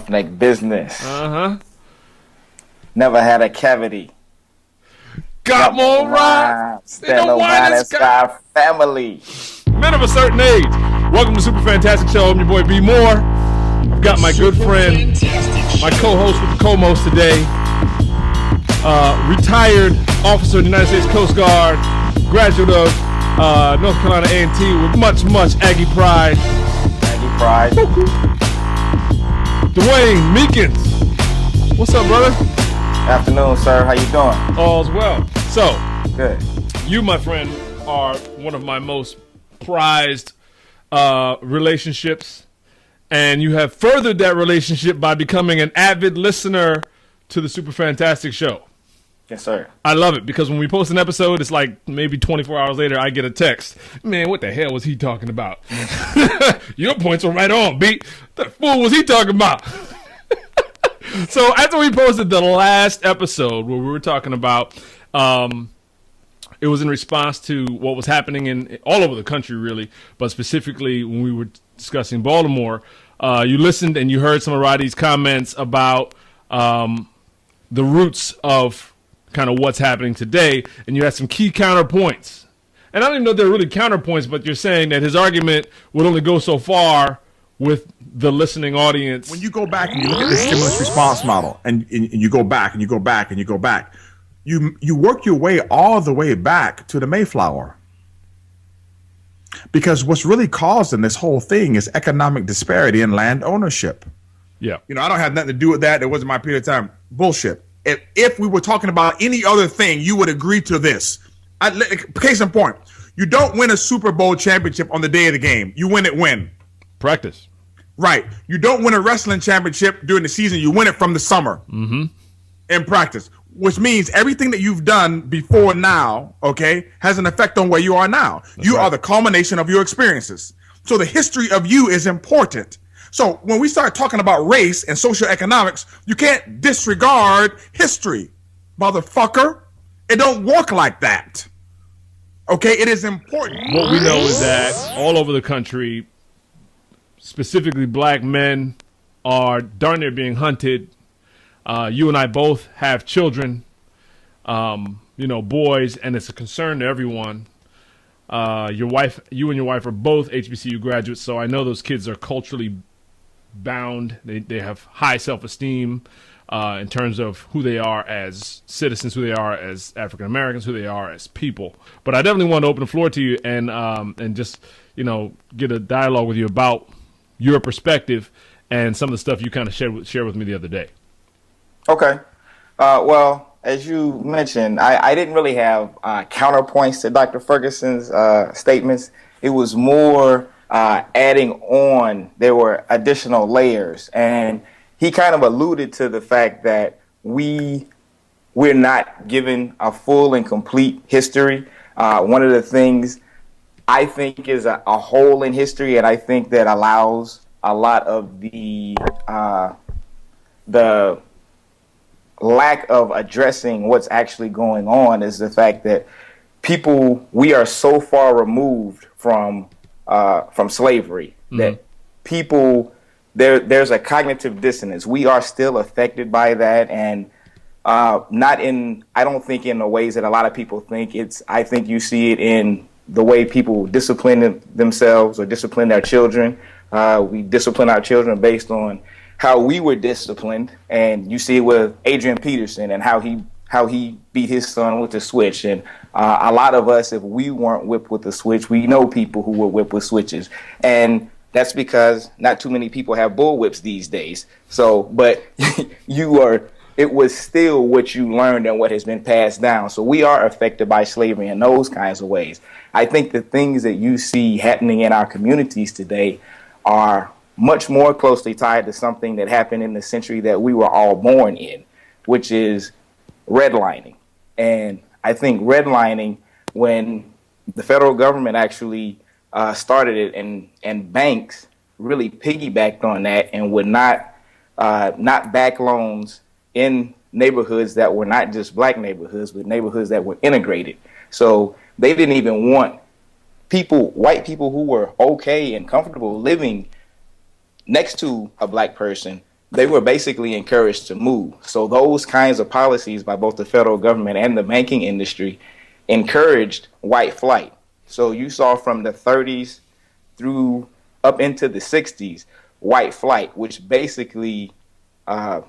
roughneck business. Never had a cavity. Got more rhymes than the wine and sky family. Men of a certain age. Welcome to Super Fantastic Show. I'm your boy B Moore. I've got my good friend, my co-host with the co-most today, retired officer of the United States Coast Guard, graduate of North Carolina A&T with much Aggie pride. Aggie pride. Dwayne Meekins. What's up, brother? Afternoon, sir. How you doing? All's well. So, good. You, my friend, are one of my most prized relationships, and you have furthered that relationship by becoming an avid listener to the Super Fantastic Show. Yes, sir. I love it because when we post an episode, it's like maybe 24 hours later, I get a text. Man, what the hell was he talking about? Your points are right on, B. What the fool was he talking about? So after we posted the last episode where we were talking about, it was in response to what was happening in all over the country, really, but specifically when we were discussing Baltimore. You listened and you heard some of Roddy's comments about the roots of kind of what's happening today, and you had some key counterpoints. And I don't even know if they're really counterpoints, but you're saying that his argument would only go so far with the listening audience. When you go back and you look at the stimulus response model, and you go back and you go back and you go back, you work your way all the way back to the Mayflower. Because what's really causing this whole thing is economic disparity in land ownership. Yeah. You know, I don't have nothing to do with that. That wasn't my period of time. Bullshit. If we were talking about any other thing, you would agree to this. Case in point, you don't win a Super Bowl championship on the day of the game. You win it when? Practice. Right. You don't win a wrestling championship during the season. You win it from the summer in practice, which means everything that you've done before now, okay, has an effect on where you are now. You are the culmination of your experiences. So the history of you is important. So when we start talking about race and socioeconomics, you can't disregard history, motherfucker. It don't work like that. Okay, it is important. What we know is that all over the country, specifically black men, are darn near being hunted. You and I both have children, boys, and it's a concern to everyone. You and your wife are both HBCU graduates, so I know those kids are culturally bound. They have high self-esteem in terms of who they are as citizens, who they are as African Americans, who they are as people. But I definitely want to open the floor to you and just get a dialogue with you about your perspective and some of the stuff you kind of shared with me the other day. Okay. Well, as you mentioned, I didn't really have counterpoints to Dr. Ferguson's statements. It was more adding on. There were additional layers, and he kind of alluded to the fact that we're not given a full and complete history. One of the things I think is a hole in history, and I think that allows a lot of the lack of addressing what's actually going on, is the fact that we are so far removed from slavery that people, there's a cognitive dissonance. We are still affected by that, and I don't think in the ways that a lot of people think. I think you see it in the way people discipline themselves or discipline their children. We discipline our children based on how we were disciplined, and you see it with Adrian Peterson and how he beat his son with the switch. And a lot of us, if we weren't whipped with the switch, we know people who were whipped with switches, and that's because not too many people have bullwhips these days. So, but it was still what you learned and what has been passed down. So we are affected by slavery in those kinds of ways. I think the things that you see happening in our communities today are much more closely tied to something that happened in the century that we were all born in, which is redlining. And I think redlining, when the federal government actually started it, and banks really piggybacked on that and would not back loans in neighborhoods that were not just black neighborhoods, but neighborhoods that were integrated. So they didn't even want white people who were okay and comfortable living next to a black person they were basically encouraged to move. So those kinds of policies by both the federal government and the banking industry encouraged white flight. So you saw from the 30s through up into the 60s, white flight, which basically kind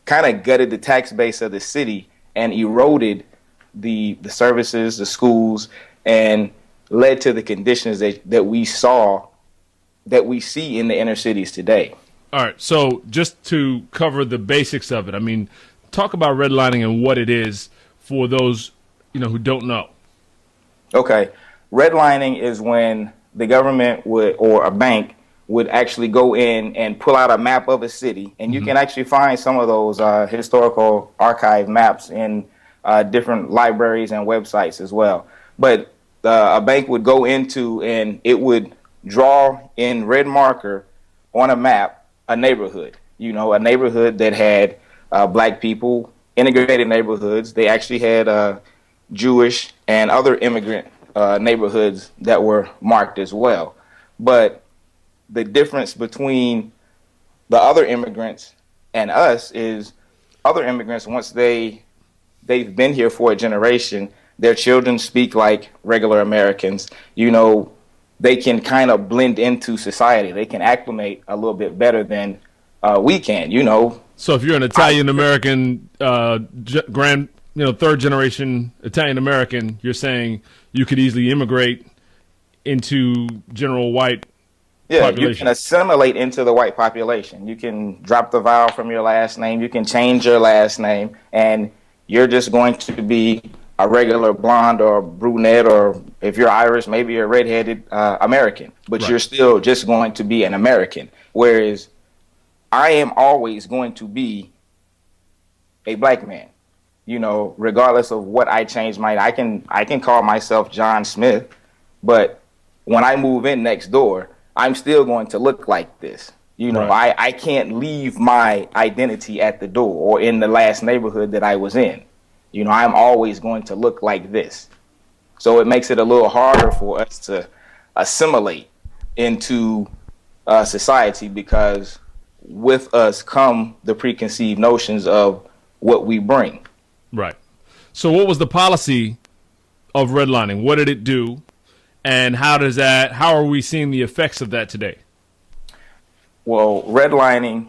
of gutted the tax base of the city and eroded the services, the schools, and led to the conditions that we see in the inner cities today. All right, so just to cover the basics of it, I mean, talk about redlining and what it is for those, who don't know. Okay. Redlining is when the government would, or a bank would actually go in and pull out a map of a city. And you can actually find some of those historical archive maps in different libraries and websites as well. But a bank would go into and it would draw in red marker on a map a neighborhood, a neighborhood that had black people, integrated neighborhoods. They actually had Jewish and other immigrant neighborhoods that were marked as well. But the difference between the other immigrants and us is other immigrants, once they've been here for a generation, their children speak like regular Americans. They can kind of blend into society. They can acclimate a little bit better than we can, So if you're an Italian American, third generation Italian American, you're saying you could easily immigrate into general white population. You can assimilate into the white population. You can drop the vowel from your last name. You can change your last name, and you're just going to be a regular blonde or brunette, or if you're Irish, maybe a redheaded American. But You're still just going to be an American. Whereas I am always going to be a black man. Regardless of what I change I can call myself John Smith, but when I move in next door, I'm still going to look like this. I can't leave my identity at the door or in the last neighborhood that I was in. I'm always going to look like this. So it makes it a little harder for us to assimilate into society, because with us come the preconceived notions of what we bring. Right. So what was the policy of redlining? What did it do? And how are we seeing the effects of that today? Well, redlining,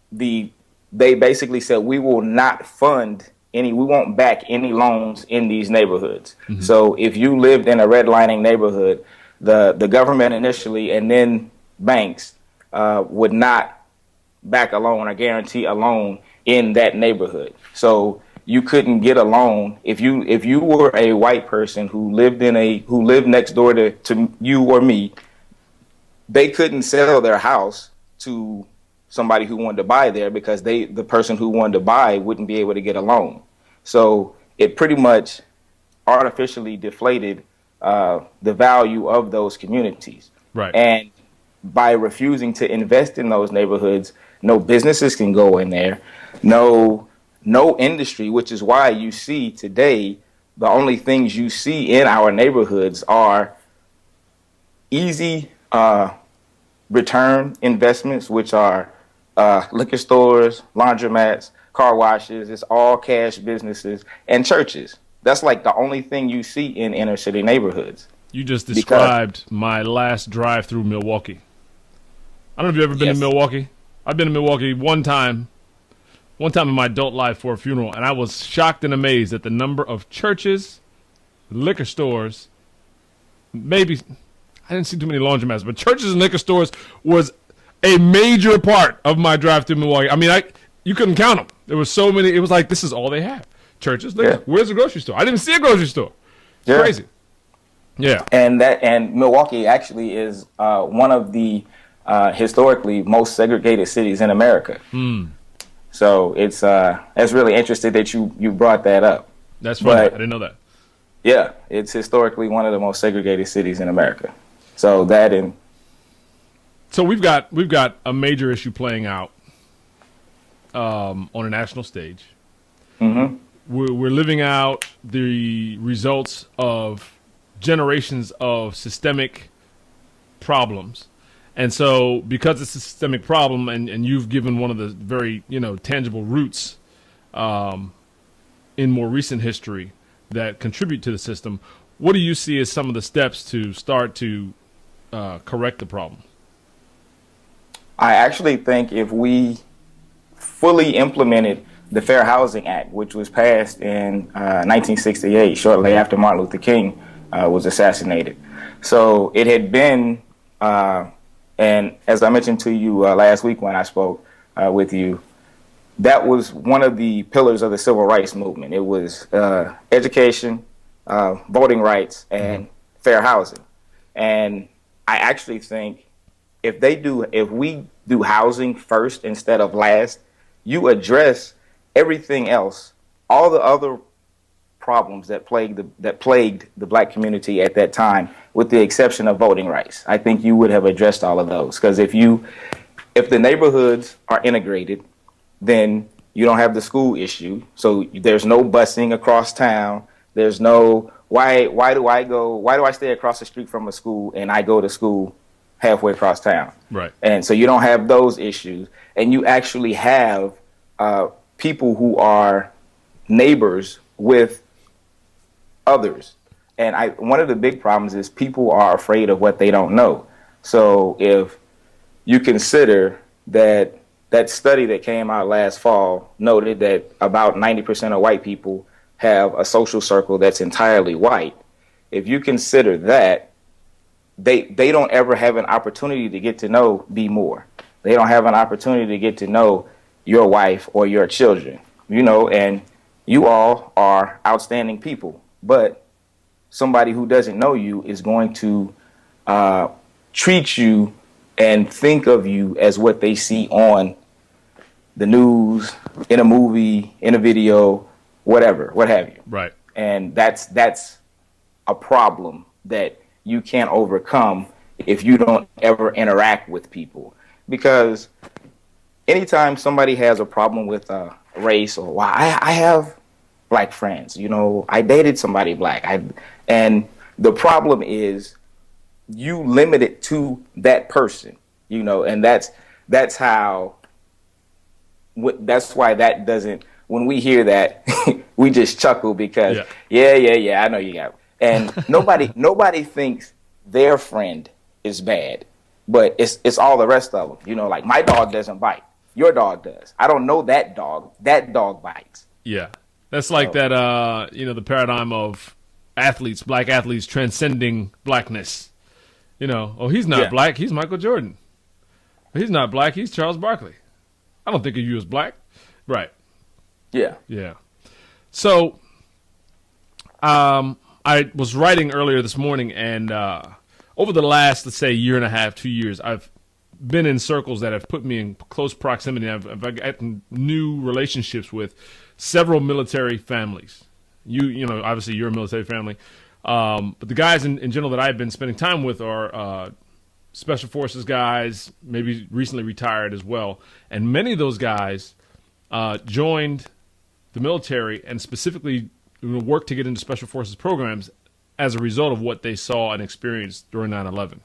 they basically said we will not fund we won't back any loans in these neighborhoods. Mm-hmm. So if you lived in a redlining neighborhood, the government initially and then banks would not back a loan or guarantee a loan in that neighborhood. So you couldn't get a loan if you were a white person who lived next door to you or me. They couldn't sell their house to somebody who wanted to buy there, because the person who wanted to buy wouldn't be able to get a loan. So it pretty much artificially deflated the value of those communities. Right. And by refusing to invest in those neighborhoods, no businesses can go in there, no industry, which is why you see today the only things you see in our neighborhoods are easy return investments, which are liquor stores, laundromats, car washes. It's all cash businesses, and churches. That's like the only thing you see in inner city neighborhoods. You just described my last drive through Milwaukee. I don't know if you've ever been to Milwaukee. I've been to Milwaukee one time in my adult life for a funeral, and I was shocked and amazed at the number of churches, liquor stores, maybe I didn't see too many laundromats, but churches and liquor stores was a major part of my drive through Milwaukee. I mean, you couldn't count them. There was so many. It was like, this is all they have. Churches, liquor. Yeah. Where's the grocery store? I didn't see a grocery store. It's crazy. Yeah. And Milwaukee actually is one of the historically most segregated cities in America. Mm. So it's really interesting that you brought that up. That's funny. I didn't know that. Yeah, it's historically one of the most segregated cities in America. So we've got a major issue playing out on a national stage. Mm-hmm. We're living out the results of generations of systemic problems, And so because it's a systemic problem, and you've given one of the very, tangible roots in more recent history that contribute to the system, what do you see as some of the steps to start to correct the problem? I actually think if we fully implemented the Fair Housing Act, which was passed in 1968, shortly after Martin Luther King was assassinated. So it had been, and as I mentioned to you last week when I spoke with you, that was one of the pillars of the civil rights movement. It was education, voting rights, and fair housing. And I actually think if we do housing first instead of last, you address everything else, all the other problems that plagued the black community at that time, with the exception of voting rights. I think you would have addressed all of those, because if the neighborhoods are integrated, then you don't have the school issue. So there's no busing across town. There's no why do I stay across the street from a school and I go to school halfway across town? Right. And so you don't have those issues, and you actually have people who are neighbors with others. And one of the big problems is people are afraid of what they don't know. So if you consider that study that came out last fall noted that about 90% of white people have a social circle that's entirely white. If you consider that, they don't ever have an opportunity to get to know B more. They don't have an opportunity to get to know your wife or your children, and you all are outstanding people. But somebody who doesn't know you is going to treat you and think of you as what they see on the news, in a movie, in a video, whatever, what have you. Right. And that's a problem that you can't overcome if you don't ever interact with people. Because anytime somebody has a problem with race, or I have black friends, I dated somebody black, and the problem is you limit it to that person, and that's why that doesn't. When we hear that, we just chuckle because yeah, I know you got it. And nobody thinks their friend is bad, but it's all the rest of them. Like my dog doesn't bite, your dog does. I don't know that dog. That dog bites. Yeah, that's like that. The paradigm of black athletes transcending blackness. He's not black. He's Michael Jordan. He's not black. He's Charles Barkley. I don't think of you as black. Right. Yeah. Yeah. So, I was writing earlier this morning, and over the last, let's say, year and a half, 2 years, I've been in circles that have put me in close proximity. I've gotten new relationships with several military families. Obviously you're a military family. But the guys in general that I've been spending time with are Special Forces guys, maybe recently retired as well. And many of those guys joined the military and specifically worked to get into Special Forces programs as a result of what they saw and experienced during 9/11.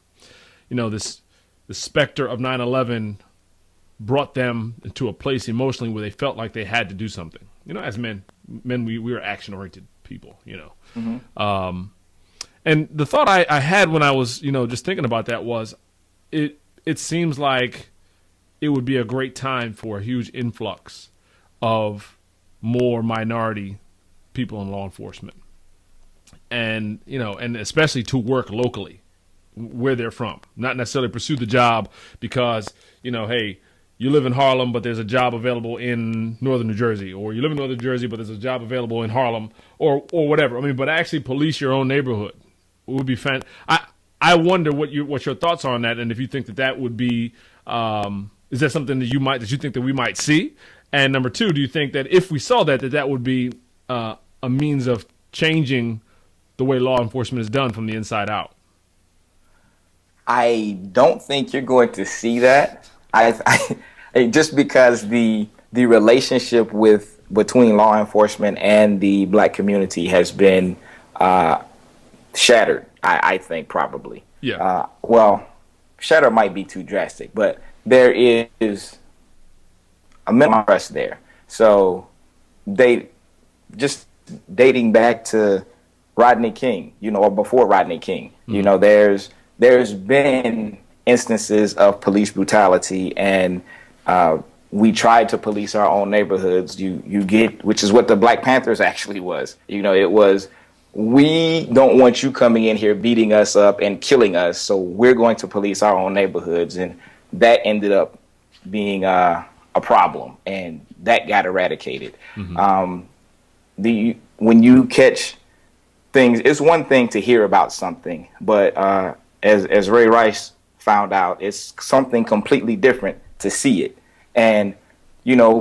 The specter of 9/11 brought them into a place emotionally where they felt like they had to do something. As men we were action-oriented people, Mm-hmm. And the thought I had when I was, just thinking about that was, it seems like it would be a great time for a huge influx of more minority people in law enforcement. And, and especially to work locally where they're from, not necessarily pursue the job because, hey, you live in Harlem, but there's a job available in northern New Jersey, or you live in northern New Jersey, but there's a job available in Harlem, or whatever. But actually police your own neighborhood would be fan. I wonder what your thoughts are on that, and if you think that would be, is that something that you think that we might see? And number two, do you think that if we saw that would be a means of changing the way law enforcement is done from the inside out? I don't think you're going to see that. I just because the relationship between law enforcement and the black community has been shattered. I think probably. Yeah. shatter might be too drastic, but there is a minimum trust there. So they just dating back to Rodney King, or before Rodney King, there's been instances of police brutality, and we tried to police our own neighborhoods. You get, which is what the Black Panthers actually was. It was, we don't want you coming in here beating us up and killing us, so we're going to police our own neighborhoods, and that ended up being a problem, and that got eradicated. When you catch things, it's one thing to hear about something, but as Ray Rice found out, it's something completely different to see it. And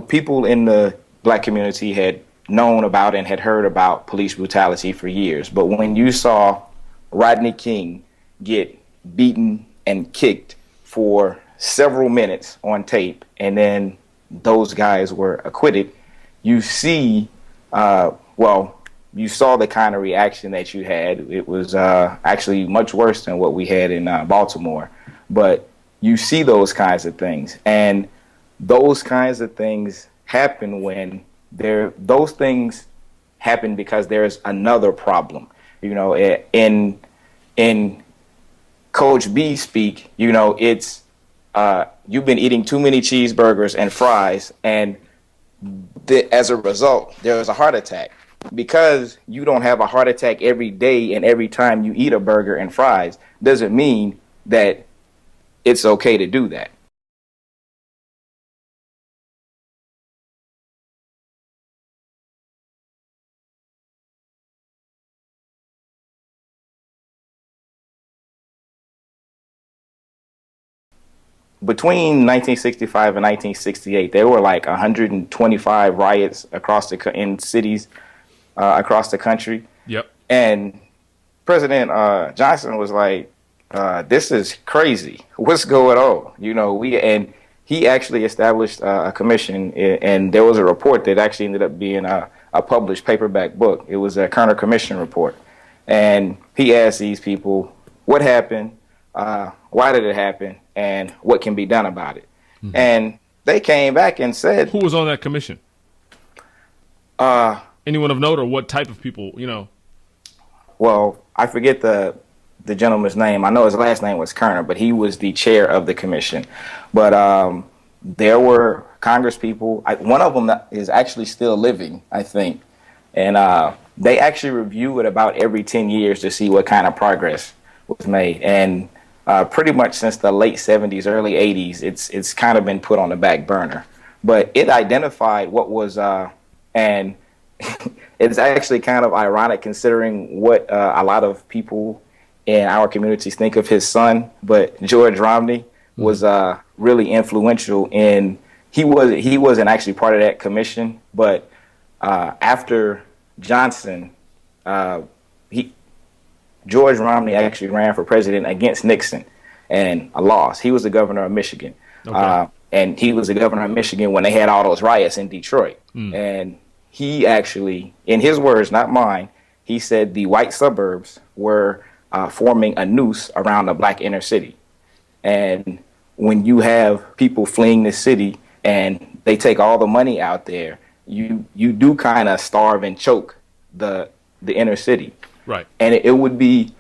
people in the Black community had known about and had heard about police brutality for years, but when you saw Rodney King get beaten and kicked for several minutes on tape, and then those guys were acquitted, you see, you saw the kind of reaction that you had. It was actually much worse than what we had in Baltimore. But you see those kinds of things. And those kinds of things happen when those things happen because there's another problem. In Coach B speak, it's you've been eating too many cheeseburgers and fries, and as a result, there's a heart attack. Because you don't have a heart attack every day and every time you eat a burger and fries, doesn't mean that it's okay to do that. Between 1965 and 1968, there were like 125 riots in cities across the country. Yep. And President Johnson was like, "This is crazy. What's going on?" And he actually established a commission, and there was a report that actually ended up being a published paperback book. It was a Kerner Commission report, and he asked these people, "What happened? Why did it happen? And what can be done about it?" Mm-hmm. And they came back and said, "Who was on that commission? Anyone of note, or what type of people? Well, I forget the gentleman's name. I know his last name was Kerner, but he was the chair of the commission. But there were Congress people. One of them is actually still living, I think, and they actually review it about every 10 years to see what kind of progress was made. And pretty much since the late 70s, early 80s, it's kind of been put on the back burner. But it identified what was, and it's actually kind of ironic considering what a lot of people in our communities think of his son. But George Romney was really influential in. He wasn't actually part of that commission, but after Johnson, George Romney actually ran for president against Nixon and lost. He was the governor of Michigan. Okay. And he was the governor of Michigan when they had all those riots in Detroit. And he actually, in his words, not mine, he said the white suburbs were forming a noose around the Black inner city. And when you have people fleeing the city and they take all the money out there, you do kind of starve and choke the inner city. Right. And it would be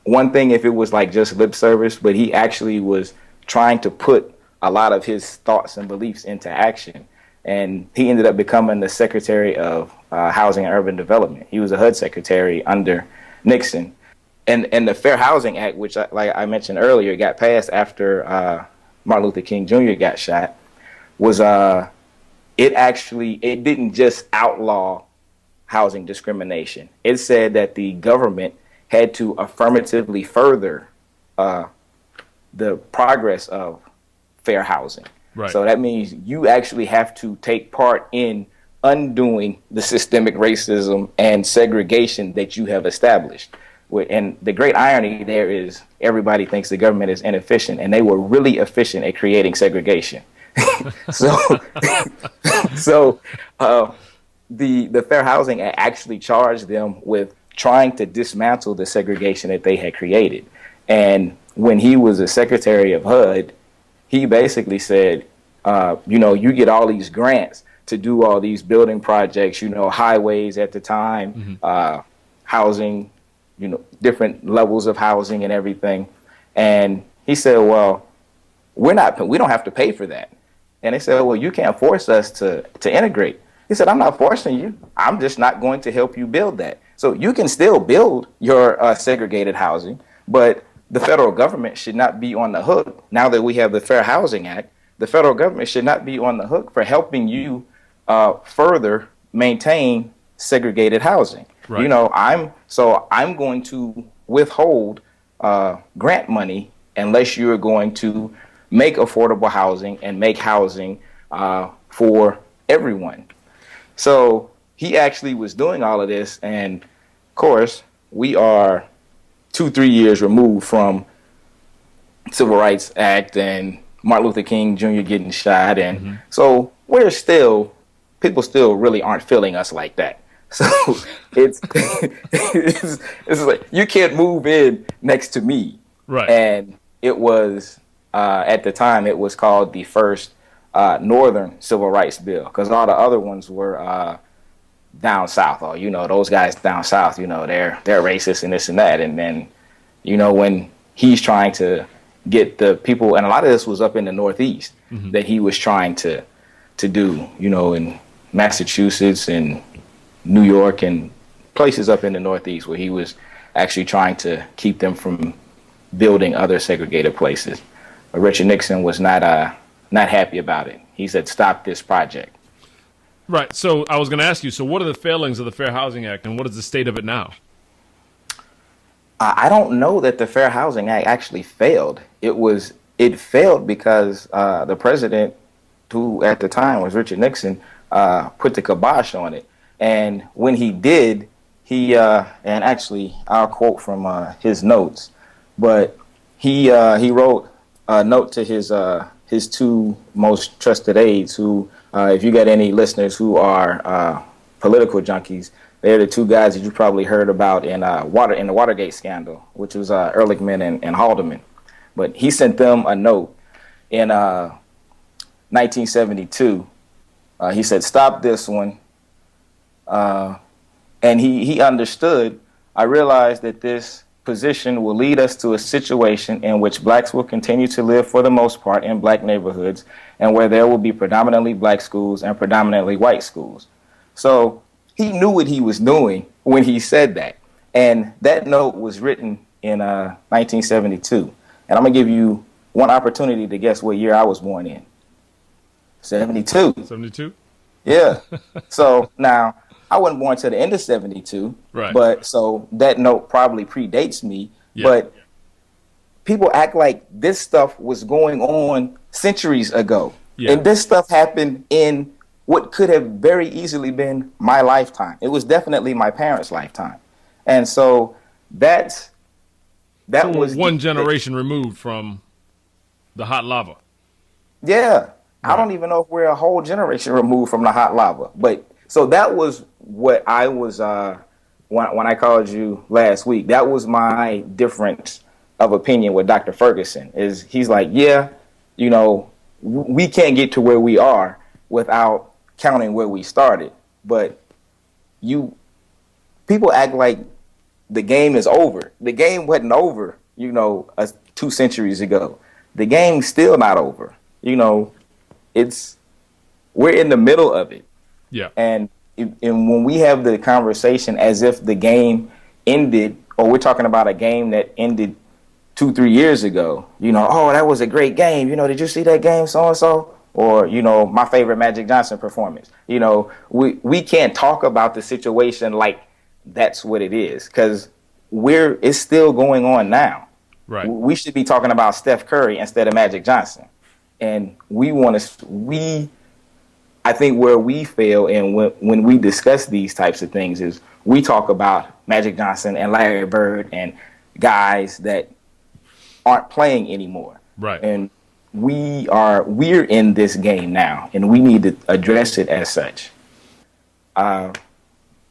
one thing if it was like just lip service, but he actually was trying to put a lot of his thoughts and beliefs into action. And he ended up becoming the Secretary of Housing and Urban Development. He was a HUD secretary under Nixon. And the Fair Housing Act, which, like I mentioned earlier, got passed after Martin Luther King Jr. got shot, was it didn't just outlaw housing discrimination. It said that the government had to affirmatively further the progress of fair housing. Right. So that means you actually have to take part in undoing the systemic racism and segregation that you have established. And the great irony there is everybody thinks the government is inefficient, and they were really efficient at creating segregation. So the Fair Housing Act actually charged them with trying to dismantle the segregation that they had created. And when he was a secretary of HUD, he basically said, you get all these grants to do all these building projects, highways at the time, housing, different levels of housing and everything. And he said, well, we don't have to pay for that. And they said, well, you can't force us to integrate. He said, I'm not forcing you. I'm just not going to help you build that. So you can still build your segregated housing, but the federal government should not be on the hook. Now that we have the Fair Housing Act, the federal government should not be on the hook for helping you further maintain segregated housing. Right. I'm going to withhold grant money unless you're going to make affordable housing and make housing for everyone. So he actually was doing all of this, and of course, we are 2-3 years removed from Civil Rights Act and Martin Luther King Jr. getting shot, and so people still really aren't feeling us like that. So it's like you can't move in next to me, right? And it was at the time it was called the first Northern Civil Rights Bill, because all the other ones were down south. Or those guys down south, they're racist and this and that. And then when he's trying to get the people, and a lot of this was up in the Northeast that he was trying to do, in Massachusetts and New York and places up in the Northeast where he was actually trying to keep them from building other segregated places. But Richard Nixon was not happy about it. He said, stop this project. Right. So I was going to ask you, so what are the failings of the Fair Housing Act, and what is the state of it now? I don't know that the Fair Housing Act actually failed. It failed because the president, who at the time was Richard Nixon, put the kibosh on it. And when he did, and actually I'll quote from his notes, but he wrote a note to his two most trusted aides, who, if you got any listeners who are political junkies, they're the two guys that you probably heard about in the Watergate scandal, which was Ehrlichman and Haldeman. But he sent them a note in 1972. He said, stop this one. And he understood. I realized that this position will lead us to a situation in which blacks will continue to live for the most part in black neighborhoods, and where there will be predominantly black schools and predominantly white schools. So he knew what he was doing when he said that. And that note was written in 1972. And I'm going to give you one opportunity to guess what year I was born in. 72. 72? Yeah. So now, I wasn't born till the end of 72. Right. But so that note probably predates me. Yeah. But people act like this stuff was going on centuries ago. Yeah. And this stuff happened in what could have very easily been my lifetime. It was definitely my parents' lifetime. And so that was one generation removed from the hot lava. Yeah. Right. I don't Right. even know if we're a whole generation removed from the hot lava. But so that was what I was when I called you last week. That was my difference of opinion with Dr. Ferguson. Is he's like, yeah, we can't get to where we are without counting where we started. But people act like the game is over. The game wasn't over, 2 centuries ago. The game's still not over. We're in the middle of it. Yeah. And when we have the conversation as if the game ended, or we're talking about a game that ended 2-3 years ago, oh, that was a great game. Did you see that game, so-and-so? Or, my favorite Magic Johnson performance. We can't talk about the situation like that's what it is, because it's still going on now. Right. We should be talking about Steph Curry instead of Magic Johnson. And I think where we fail, and when we discuss these types of things, is we talk about Magic Johnson and Larry Bird and guys that aren't playing anymore. Right. And we're in this game now, and we need to address it as such.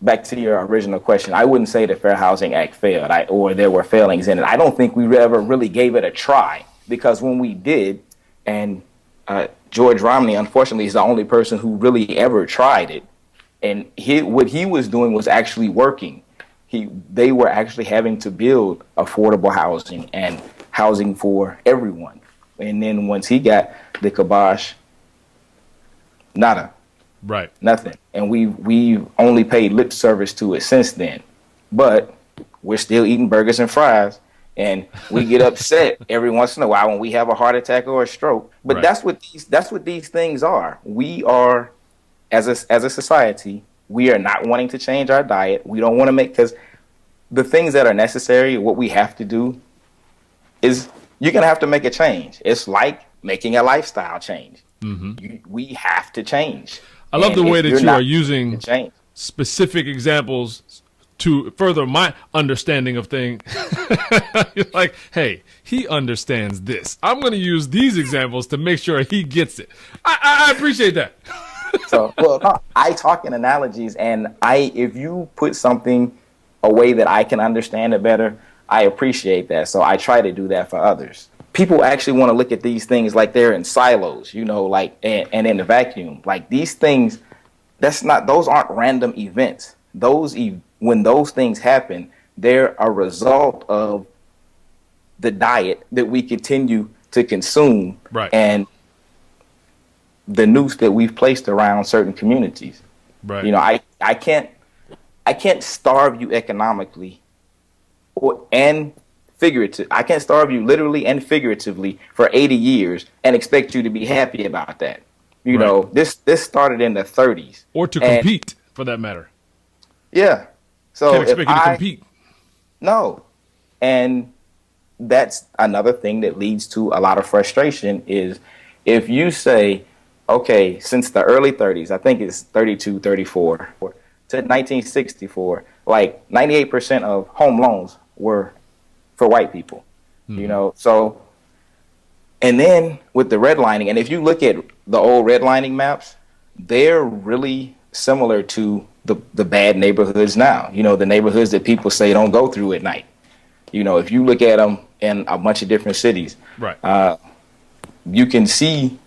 back to your original question, I wouldn't say the Fair Housing Act failed, or there were failings in it. I don't think we ever really gave it a try, because when we did, and George Romney, unfortunately, is the only person who really ever tried it, and what he was doing was actually working. They were actually having to build affordable housing and housing for everyone. And then once he got the kibosh, nada. Right. Nothing. And we've only paid lip service to it since then. But we're still eating burgers and fries, and we get upset every once in a while when we have a heart attack or a stroke. But right. that's what these things are. We are, as a society, we are not wanting to change our diet. We don't want to because the things that are necessary, what we have to do is you're going to have to make a change. It's like making a lifestyle change. Mm-hmm. We have to change. I love the way that you are using specific examples to further my understanding of things. You're like, hey, he understands this. I'm going to use these examples to make sure he gets it. I appreciate that. So, no, I talk in analogies, and if you put something a way that I can understand it better, I appreciate that. So I try to do that for others. People actually want to look at these things like they're in silos, like, and in the vacuum. Like, these things, those aren't random events. When those things happen, they're a result of the diet that we continue to consume, right, and the noose that we've placed around certain communities. Right. I can't starve you economically and figurative. I can't starve you literally and figuratively for 80 years and expect you to be happy about that. Right. This started in the 30s. Or to compete, for that matter. Yeah. So can't expect you to compete. No. And that's another thing that leads to a lot of frustration is if you say, okay, since the early 30s, I think it's 32, 34, to 1964, like 98% of home loans were for white people, so, and then with the redlining, and if you look at the old redlining maps, they're really similar to the bad neighborhoods now, the neighborhoods that people say don't go through at night. If you look at them in a bunch of different cities, right, you can see,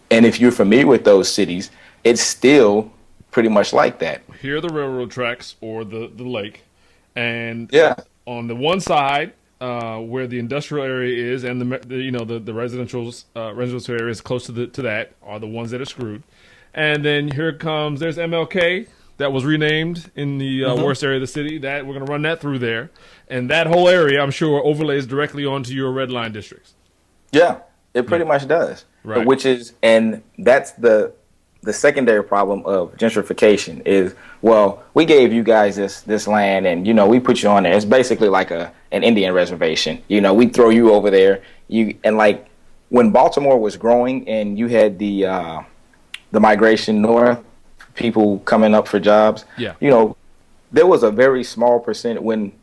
and if you're familiar with those cities, it's still pretty much like that. Here are the railroad tracks or the lake, and yeah, on the one side, where the industrial area is, and the residential areas close to that are the ones that are screwed. And then there's MLK that was renamed in the worst area of the city. That we're going to run that through there, and that whole area, I'm sure, overlays directly onto your red line districts. Yeah, it pretty much does. Right. And that's the secondary problem of gentrification is, well, we gave you guys this land, and we put you on there. It's basically like an Indian reservation. We throw you over there. And like when Baltimore was growing, and you had the migration north, people coming up for jobs. Yeah. There was a very small percent when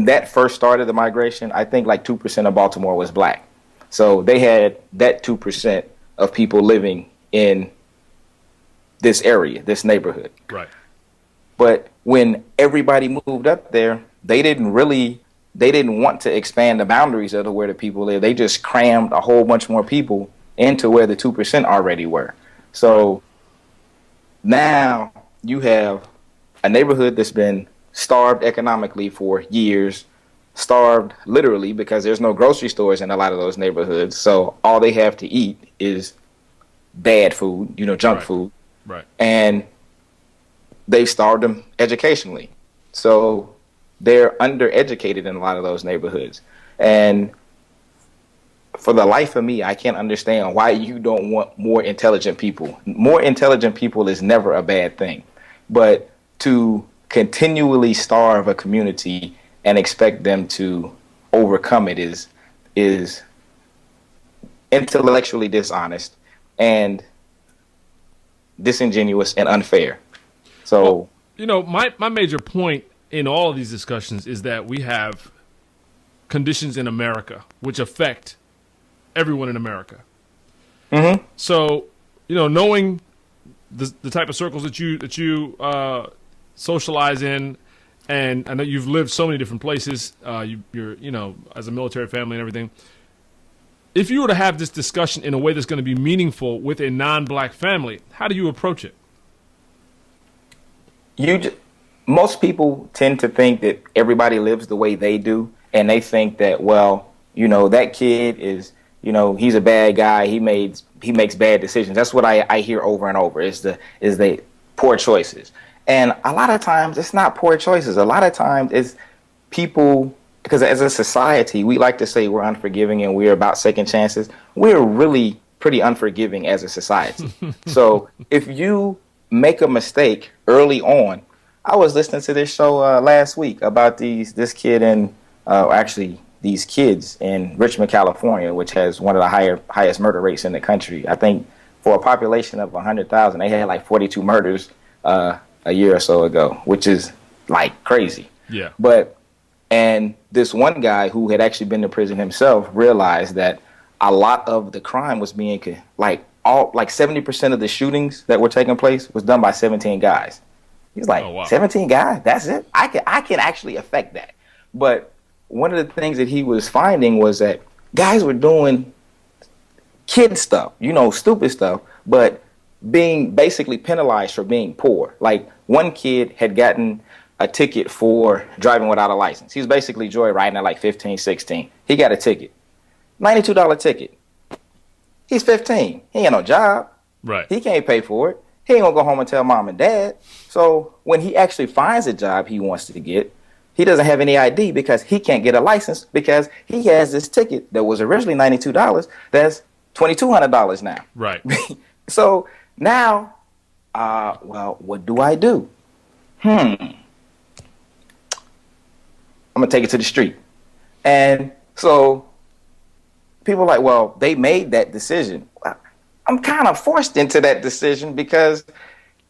that first started, the migration. I think like 2% of Baltimore was black. So they had that 2% of people living in this area, this neighborhood. Right. But when everybody moved up there, they didn't want to expand the boundaries of where the people live. They just crammed a whole bunch more people into where the 2% already were. So now you have a neighborhood that's been starved economically for years, starved literally because there's no grocery stores in a lot of those neighborhoods. So all they have to eat is bad food, junk food. Right. And they've starved them educationally. So they're undereducated in a lot of those neighborhoods. And for the life of me, I can't understand why you don't want more intelligent people. More intelligent people is never a bad thing. But to continually starve a community and expect them to overcome it is intellectually dishonest and disingenuous and unfair. So, my major point in all of these discussions is that we have conditions in America which affect everyone in America. Mm-hmm. So, knowing the type of circles that you socialize in, and I know you've lived so many different places. You're as a military family and everything. If you were to have this discussion in a way that's going to be meaningful with a non-black family, how do you approach it? Most people tend to think that everybody lives the way they do, and they think that, well, that kid is, he's a bad guy. He makes bad decisions. That's what I hear over and over is the poor choices. And a lot of times it's not poor choices. A lot of times it's people, because as a society, we like to say we're unforgiving and we're about second chances. We're really pretty unforgiving as a society. So if you make a mistake early on, I was listening to this show last week about these kids in Richmond, California, which has one of the highest murder rates in the country. I think for a population of 100,000, they had like 42 murders a year or so ago, which is like crazy. Yeah. And this one guy who had actually been to prison himself realized that a lot of the crime was being 70% of the shootings that were taking place was done by 17 guys. He's like, oh, wow. 17 guys? That's it? I can actually affect that. But one of the things that he was finding was that guys were doing kid stuff, stupid stuff, but being basically penalized for being poor. Like one kid had gotten a ticket for driving without a license. He was basically joyriding at like 15, 16. He got a ticket. $92 ticket. He's 15. He ain't no job. Right. He can't pay for it. He ain't gonna go home and tell mom and dad. So when he actually finds a job he wants to get, he doesn't have any ID because he can't get a license because he has this ticket that was originally $92 that's $2,200 now. Right. So now, what do I do? I'm going to take it to the street. And so people are like, well, they made that decision. I'm kind of forced into that decision because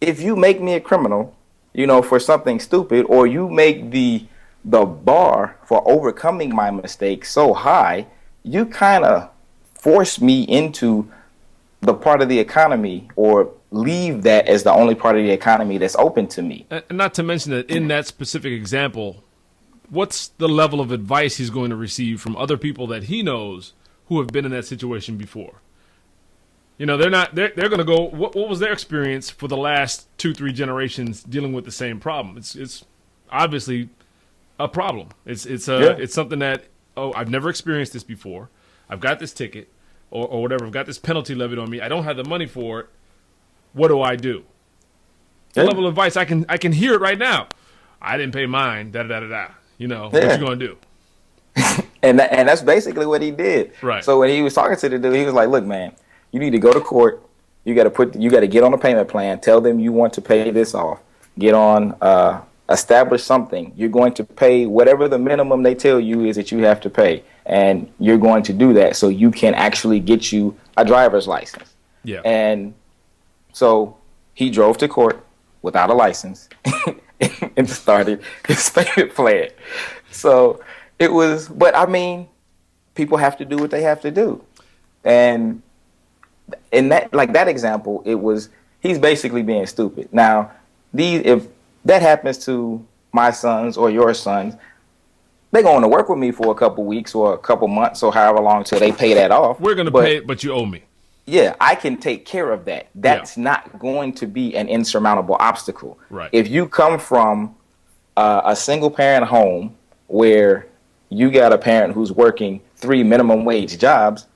if you make me a criminal, for something stupid, or you make the bar for overcoming my mistake so high, you kind of force me into the part of the economy or leave that as the only part of the economy that's open to me. And not to mention that in that specific example, what's the level of advice he's going to receive from other people that he knows who have been in that situation before? They're going to go, what was their experience for the last 2-3 generations dealing with the same problem? It's obviously a problem. It's something that, I've never experienced this before. I've got this ticket or whatever. I've got this penalty levied on me. I don't have the money for it. What do I do? The level of advice, I can hear it right now. I didn't pay mine, da-da-da-da-da. What you going to do? And that's basically what he did. Right. So when he was talking to the dude, he was like, look, man, you need to go to court. You got to get on a payment plan. Tell them you want to pay this off. Get on, establish something. You're going to pay whatever the minimum they tell you is that you have to pay. And you're going to do that so you can actually get you a driver's license. Yeah. And so he drove to court without a license and started his payment plan. So it was, but I mean, people have to do what they have to do. And in that example, he's basically being stupid. Now, if that happens to my sons or your sons, they're going to work with me for a couple weeks or a couple months or however long till they pay that off. We're going to pay it, but you owe me. Yeah, I can take care of that. That's not going to be an insurmountable obstacle. Right. If you come from a single parent home where you got a parent who's working 3 minimum wage jobs,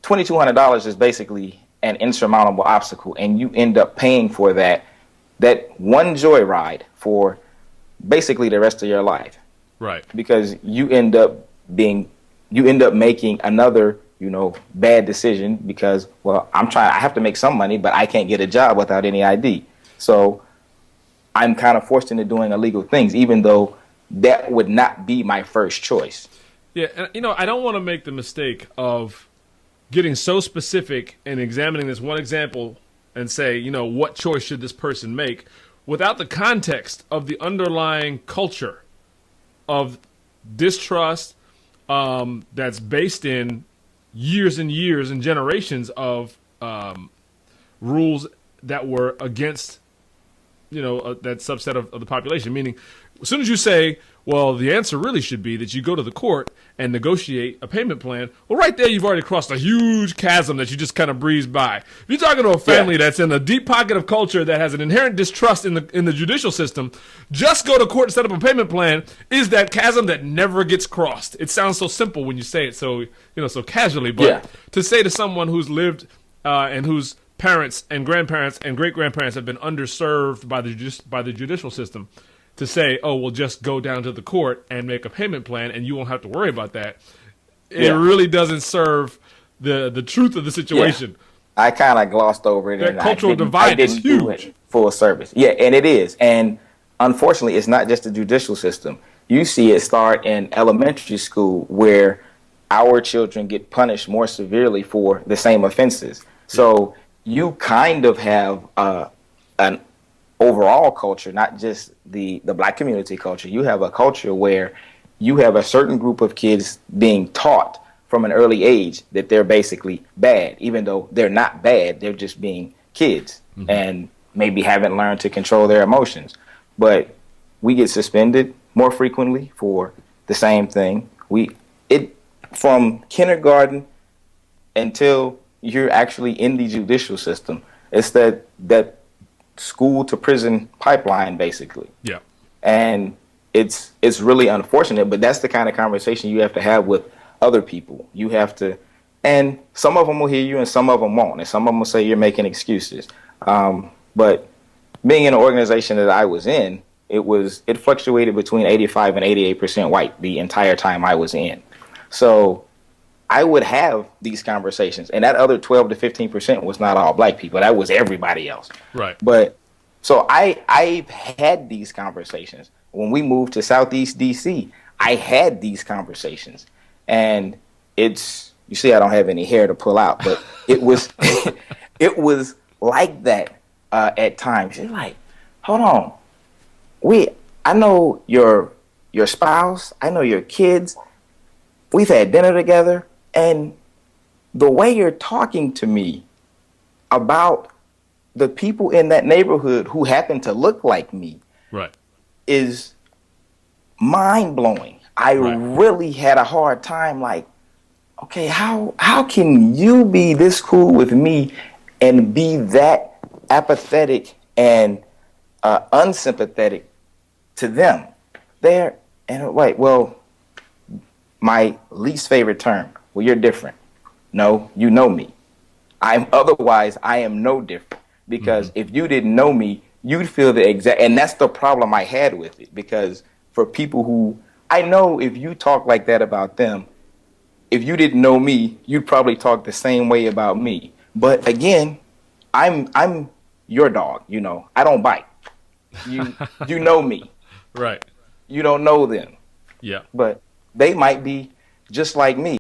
$2,200 is basically an insurmountable obstacle, and you end up paying for that one joyride for basically the rest of your life. Right. Because you end up making another, bad decision because, well, I have to make some money, but I can't get a job without any ID. So I'm kind of forced into doing illegal things, even though that would not be my first choice. Yeah. And, I don't want to make the mistake of getting so specific and examining this one example and say, what choice should this person make without the context of the underlying culture of distrust that's based in years and years and generations of rules that were against that subset of the population. Meaning, as soon as you say, well, the answer really should be that you go to the court and negotiate a payment plan, well, right there you've already crossed a huge chasm that you just kind of breeze by. If you're talking to a family that's in a deep pocket of culture that has an inherent distrust in the judicial system, just go to court and set up a payment plan is that chasm that never gets crossed. It sounds so simple when you say it so casually, but to say to someone who's lived and whose parents and grandparents and great-grandparents have been underserved by the judicial system, to say, oh, we'll just go down to the court and make a payment plan and you won't have to worry about that, it really doesn't serve the truth of the situation. Yeah. I kind of glossed over it. That cultural divide is huge. Do it full service. Yeah, and it is. And unfortunately, it's not just the judicial system. You see it start in elementary school where our children get punished more severely for the same offenses. So you kind of have an overall culture, not just the black community culture. You have a culture where you have a certain group of kids being taught from an early age that they're basically bad, even though they're not bad. They're just being kids and maybe haven't learned to control their emotions. But we get suspended more frequently for the same thing. From kindergarten until you're actually in the judicial system, it's that school to prison pipeline, basically. Yeah. And it's really unfortunate, but that's the kind of conversation you have to have with other people. You have to, and some of them will hear you and some of them won't, and some of them will say you're making excuses. But being in an organization that I was in, it fluctuated between 85 and 88% white the entire time I was in. So I would have these conversations, and that other 12 to 15% was not all black people. That was everybody else. Right. But so I've had these conversations. When we moved to Southeast DC, I had these conversations, and you see, I don't have any hair to pull out, but it was it was like that at times. You're like, hold on, I know your spouse, I know your kids. We've had dinner together. And the way you're talking to me about the people in that neighborhood who happen to look like me is mind-blowing. I really had a hard time, like, okay, how can you be this cool with me and be that apathetic and unsympathetic to them? My least favorite term. Well, you're different. No, you know me. Otherwise, I am no different. Because if you didn't know me, you'd feel the exact, and that's the problem I had with it. Because for people who, I know if you talk like that about them, if you didn't know me, you'd probably talk the same way about me. But again, I'm your dog, I don't bite. You know me. Right. You don't know them. Yeah. But they might be just like me.